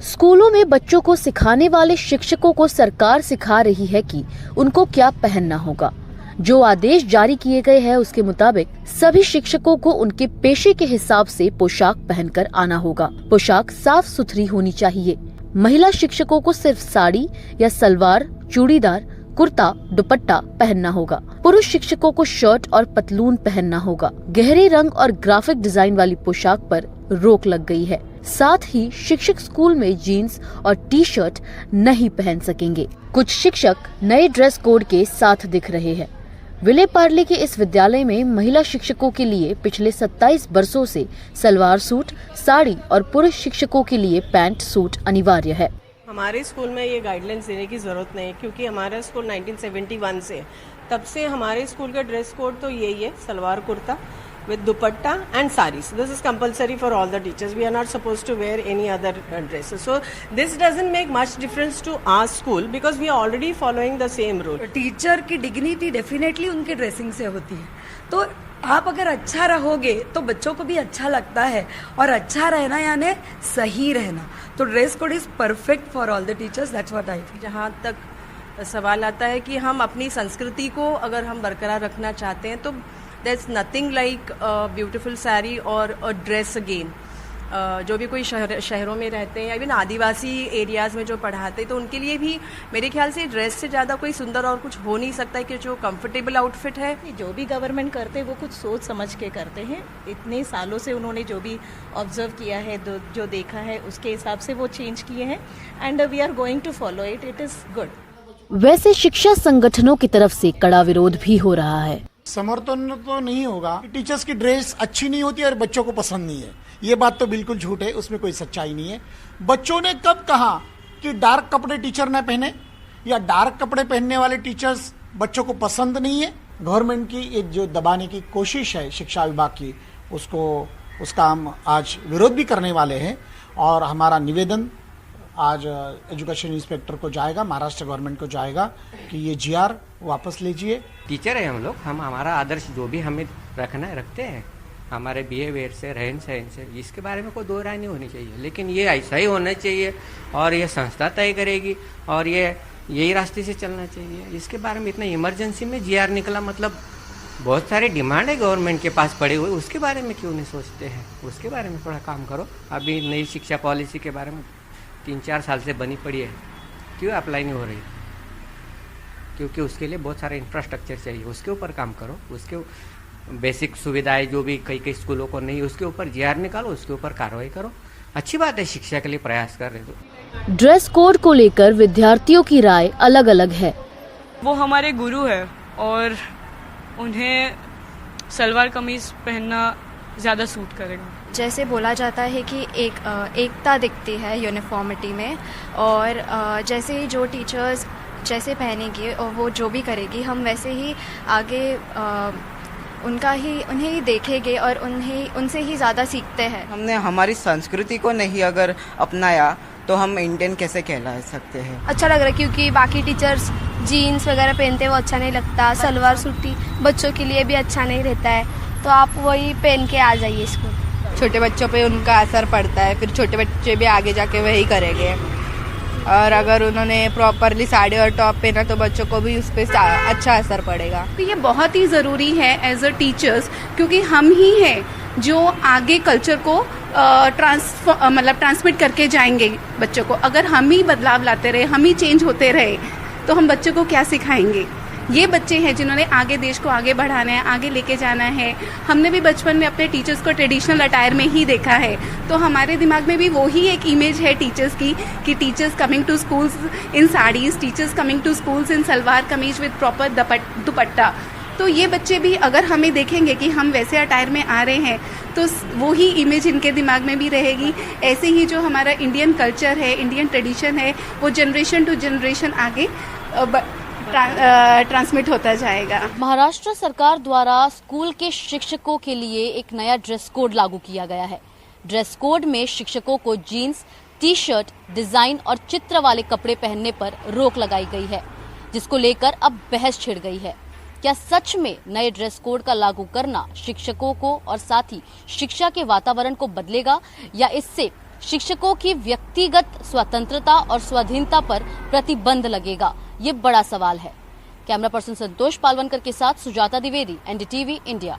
स्कूलों में बच्चों को सिखाने वाले शिक्षकों को सरकार सिखा रही है कि उनको क्या पहनना होगा। जो आदेश जारी किए गए हैं उसके मुताबिक सभी शिक्षकों को उनके पेशे के हिसाब से पोशाक पहनकर आना होगा। पोशाक साफ सुथरी होनी चाहिए। महिला शिक्षकों को सिर्फ साड़ी या सलवार, चूड़ीदार, कुर्ता, दुपट्टा पहनना होगा। पुरुष शिक्षकों को शर्ट और पतलून पहनना होगा। गहरे रंग और ग्राफिक डिजाइन वाली पोशाक पर रोक लग गई है। साथ ही शिक्षक स्कूल में जीन्स और टी शर्ट नहीं पहन सकेंगे। कुछ शिक्षक नए ड्रेस कोड के साथ दिख रहे हैं। विले पार्ले के इस विद्यालय में महिला शिक्षकों के लिए पिछले 27 वर्षों से सलवार सूट, साड़ी और पुरुष शिक्षकों के लिए पैंट सूट अनिवार्य है। हमारे स्कूल में ये गाइडलाइंस देने की ज़रूरत नहीं है क्योंकि हमारा स्कूल 1971 से है। तब से हमारे स्कूल का ड्रेस कोड तो यही है, salwar kurta with dupatta and sarees. This is compulsory for all the teachers. We are not supposed to wear any other dresses. So this doesn't make much difference to our school because we are already following the same rule. Teacher की dignity definitely उनके dressing से होती है। तो आप अगर अच्छा रहोगे तो बच्चों को भी अच्छा लगता है, और अच्छा रहना यानी सही रहना। तो dress code is perfect for all the teachers. That's what I think. जहाँ तक सवाल आता है कि हम अपनी संस्कृति को अगर हम बरकरार रखना चाहते हैं तो there's nothing like a beautiful saree or a dress again. जो भी कोई शहरों में रहते हैं या इवन आदिवासी एरियाज़ में जो पढ़ाते हैं तो उनके लिए भी मेरे ख्याल से ड्रेस से ज़्यादा कोई सुंदर और कुछ हो नहीं सकता है कि जो कंफर्टेबल आउटफिट है। जो भी गवर्नमेंट करते हैं वो कुछ सोच समझ के करते हैं। इतने सालों से उन्होंने जो भी ऑब्जर्व किया है, जो देखा है, उसके हिसाब से वो चेंज किए हैं and we are going to follow it. It is good. वैसे शिक्षा संगठनों की तरफ से कड़ा विरोध भी हो रहा है। समर्थन तो नहीं होगा। टीचर्स की ड्रेस अच्छी नहीं होती और बच्चों को पसंद नहीं है, ये बात तो बिल्कुल झूठ है, उसमें कोई सच्चाई नहीं है। बच्चों ने कब कहा कि डार्क कपड़े टीचर न पहने या डार्क कपड़े पहनने वाले टीचर्स बच्चों को पसंद नहीं है? गवर्नमेंट की ये जो दबाने की कोशिश है शिक्षा विभाग की, उसका हम आज विरोध भी करने वाले हैं। और हमारा निवेदन आज एजुकेशन इंस्पेक्टर को जाएगा, महाराष्ट्र गवर्नमेंट को जाएगा कि ये जीआर वापस लीजिए। टीचर है हम लोग, हम हमारा आदर्श जो भी हमें रखना है रखते हैं, हमारे बिहेवियर से, रहन सहन से, इसके बारे में कोई दो राय नहीं होनी चाहिए। लेकिन ये ऐसा ही होना चाहिए और ये संस्था तय करेगी और यही रास्ते से चलना चाहिए। इसके बारे में इतना इमरजेंसी में जीआर निकला, मतलब बहुत सारे डिमांड है गवर्नमेंट के पास पड़े हुए, उसके बारे में क्यों नहीं सोचते हैं? उसके बारे में थोड़ा काम करो। अभी नई शिक्षा पॉलिसी के बारे में 3-4 साल से बनी पड़ी है, क्यों अप्लाई नहीं हो रही? क्योंकि उसके लिए बहुत सारा इंफ्रास्ट्रक्चर चाहिए, उसके ऊपर काम करो। उसके बेसिक सुविधाएं जो भी कई स्कूलों को नहीं, उसके ऊपर जीआर निकालो, उसके ऊपर कार्रवाई करो। अच्छी बात है, शिक्षा के लिए प्रयास कर रहे हो। ड्रेस कोड को लेकर विद्यार्थियों की राय अलग अलग है। वो हमारे गुरु है और उन्हें सलवार कमीज पहनना ज़्यादा सूट करेगा। जैसे बोला जाता है कि एकता दिखती है यूनिफॉर्मिटी में, और जैसे ही जो टीचर्स जैसे पहनेगी और वो जो भी करेगी, हम वैसे ही आगे उन्हें ही देखेंगे और उनसे ही ज़्यादा सीखते हैं। हमने हमारी संस्कृति को नहीं अगर अपनाया तो हम इंडियन कैसे कहला सकते हैं? अच्छा लग रहा है क्योंकि बाकी टीचर्स जीन्स वगैरह पहनते हैं, वो अच्छा नहीं लगता। सलवार सूटी बच्चों के लिए भी अच्छा नहीं रहता है, तो आप वही पहन के आ जाइए स्कूल। छोटे बच्चों पे उनका असर पड़ता है, फिर छोटे बच्चे भी आगे जाके वही करेंगे। और अगर उन्होंने प्रॉपरली साड़ी और टॉप पहना तो बच्चों को भी उस पर अच्छा असर पड़ेगा। तो ये बहुत ही ज़रूरी है एज अ टीचर्स, क्योंकि हम ही हैं जो आगे कल्चर को ट्रांसमिट करके जाएंगे बच्चों को। अगर हम ही बदलाव लाते रहे, हम ही चेंज होते रहे, तो हम बच्चों को क्या सिखाएंगे? ये बच्चे हैं जिन्होंने आगे देश को आगे बढ़ाना है, आगे लेके जाना है। हमने भी बचपन में अपने टीचर्स को ट्रेडिशनल अटायर में ही देखा है, तो हमारे दिमाग में भी वो ही एक इमेज है टीचर्स की कि teachers coming to schools in saris, teachers coming to schools in salwar kameez with proper दुपट्टा। तो ये बच्चे भी अगर हमें देखेंगे कि हम वैसे अटायर में आ रहे हैं तो वो ही इमेज इनके दिमाग में भी रहेगी। ऐसे ही जो हमारा इंडियन कल्चर है, इंडियन ट्रेडिशन है, वो जनरेशन टू जनरेशन आगे ट्रांसमिट होता जाएगा। महाराष्ट्र सरकार द्वारा स्कूल के शिक्षकों के लिए एक नया ड्रेस कोड लागू किया गया है। ड्रेस कोड में शिक्षकों को जीन्स, टी शर्ट, डिजाइन और चित्र वाले कपड़े पहनने पर रोक लगाई गई है, जिसको लेकर अब बहस छिड़ गई है। क्या सच में नए ड्रेस कोड का लागू करना शिक्षकों को और साथ ही शिक्षा के वातावरण को बदलेगा, या इससे शिक्षकों की व्यक्तिगत स्वतंत्रता और स्वाधीनता पर प्रतिबंध लगेगा? ये बड़ा सवाल है। कैमरा पर्सन संतोष पालवनकर के साथ सुजाता द्विवेदी, एनडीटीवी इंडिया।